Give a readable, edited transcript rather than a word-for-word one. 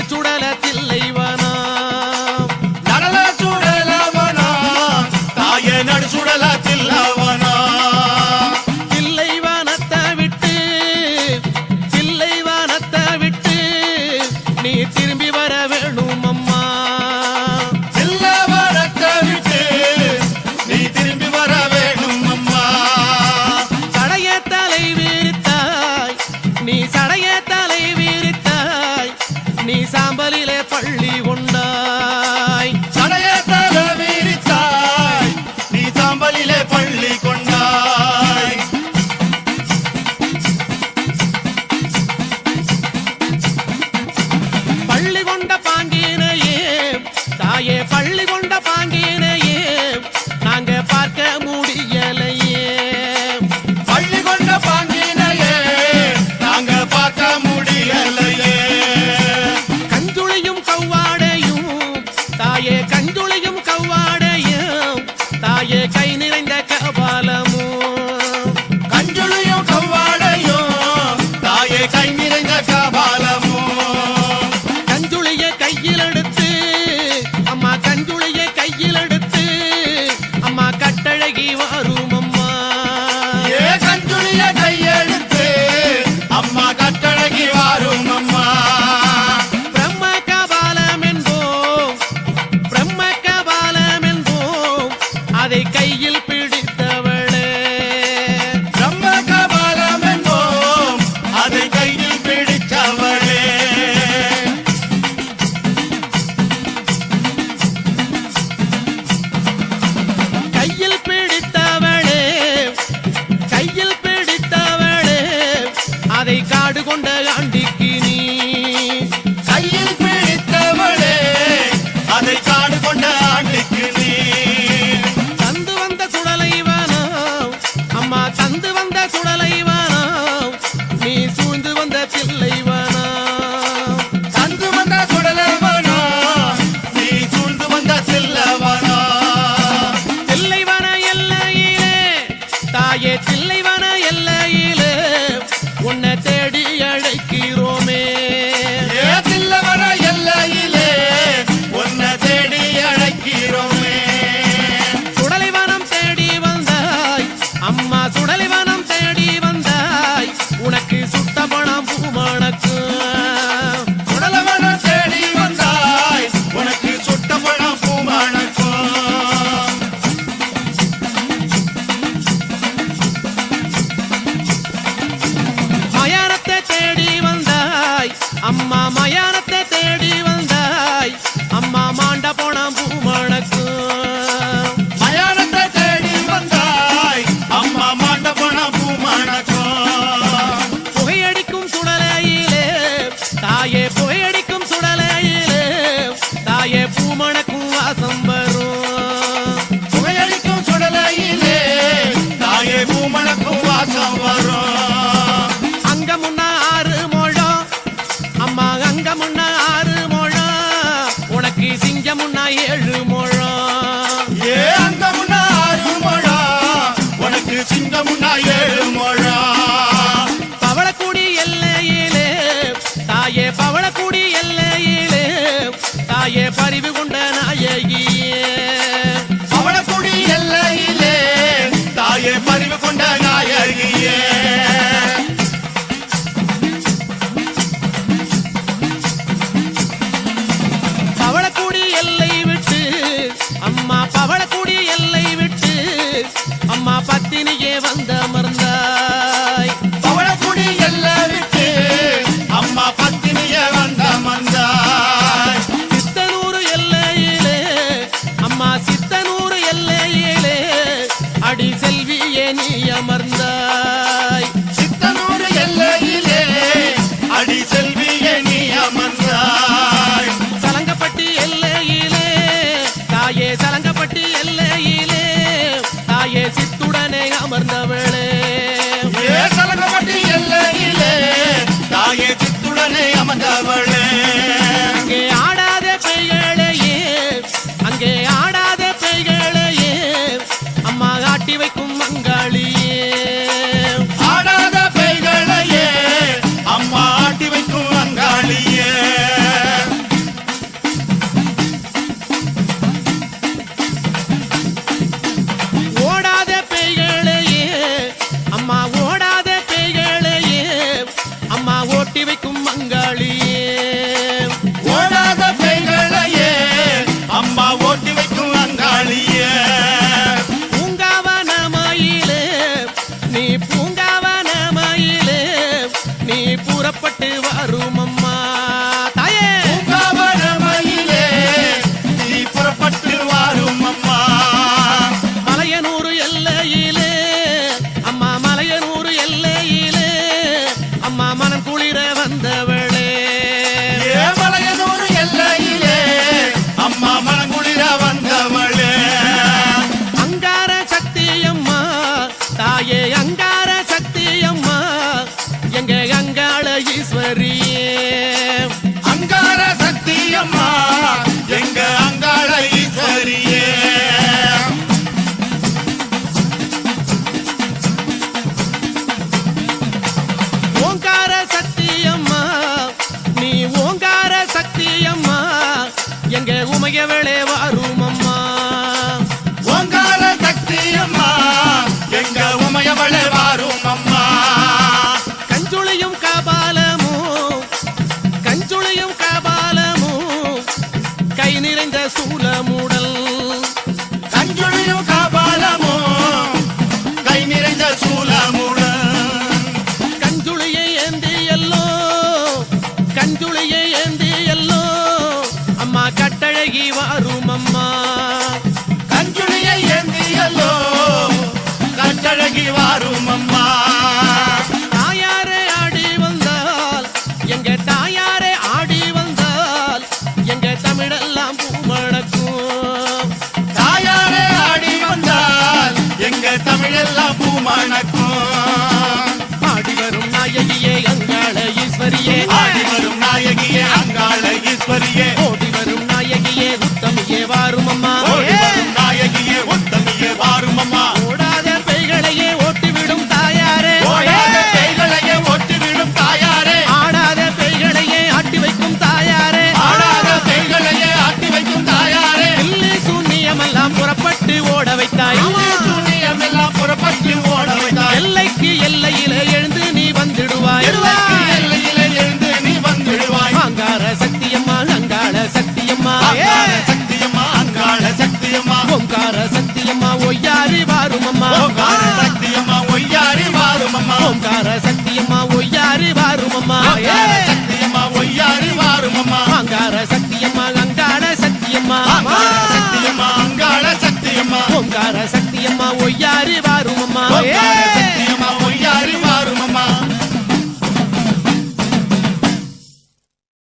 நடுச்சுடல தில்லைவனா நடல சுடலவனா தாயே நடுச்சுடல தில்லவனா தில்லைவனத்தை விட்டு நீ திரும்பி வர வேணும் அம்மா தில்லவனத்தை விட்டு நீ திரும்பி வர வேணும் அம்மா சடைய தலை விரித்தாய் நீ சாம்பலிலே பள்ளி கொண்டாய் சடைய தலை விரித்தாய் நீ சாம்பலிலே பள்ளி கொண்டாய் பள்ளி கொண்ட பாங்கினையே தாயே பள்ளி கொண்ட பாங்கினையே நாங்க பார்க்க முடியலையே பள்ளி கொண்ட பாங்கினையே நாங்க பார்க்க முடியலையே கஞ்சுளியும் கவ்வாடையும் தாயே கஞ்சுளியும் கவ்வாடையும் தாயே கை நிறைந்த கபாலமும் கஞ்சுளியும் கவ்வாடையும் தாயே கை நிறைந்த கபாலமும் கஞ்சுளிய கையில் எடுத்து அம்மா கஞ்சுளிய கையில் எடுத்து அம்மா கட்டழகி வரும் அம்மா ஏ கஞ்சுளிய கையெடுத்து அம்மா கட்டழகி வாரும் அம்மா பிரம்ம கபாலம் என்போம் அதை கையில் பிடித்தவளே பிரம்ம கபாலம் என்போம் அதை கையில் பிடித்தவளே கையில் பிடித்தவளே அதை காடு கொண்ட ஆண்டிக்கு நீ கையில் பிடித்தவளே அதை காடு கொண்ட ஆண்டுக்கு நீ தந்து வந்த சுடலைவனோ அம்மா தந்து வந்த சுடலைவனோ நீ சூழ்ந்து வந்த தில்லைவனோ தந்து வந்த சுடலவனா நீ சூழ்ந்து வந்த செல்லவனா தில்லைவன எல்லையிலே தாயே தில்லைவன எல்லையிலே உன்னை தேடி அழைக்கிறோமே ஏ தில்லவன எல்லையிலே உன்னை தேடி அழைக்கிறோமே சுடலைவனம் தேடி வந்தாய் அம்மா சுடலைவனம் தேடி வந்தாய் உனக்கு சுட்ட பணம் பூமணக்கு சுடலவன தேடி வந்தாய் உனக்கு சுட்ட பணம் பூமணக்கும் மயானத்தை தேடி வந்தாய் அம்மா மயானத்தை தேடி வந்தாய் அம்மா மாண்ட போனம் பூமணக்கு மயானத்தை தேடி வந்தாய் அம்மா மாண்ட பணம் பூமணக்கும் புகையடிக்கும் சுடலையிலே தாயே புகையடிக்கும் சுடலையிலே தாயே பூமணக்கும் வாசம் வரும் புகையடிக்கும் சுடலையிலே தாயே பூமணக்கும் வாசம் வரும் அங்க முன்ன 6 முழம் அம்மா அங்க முன்ன 6 முழம் உனக்கு சிங்க முன்ன 7 முழம் ஏ அங்க முன்னா 6 முழம் உனக்கு சிங்க முன்னா 7 முழம் பவளக்குடி எல்லையிலே தாயே பவளக்குடி எல்லையிலே தாயே பரிவு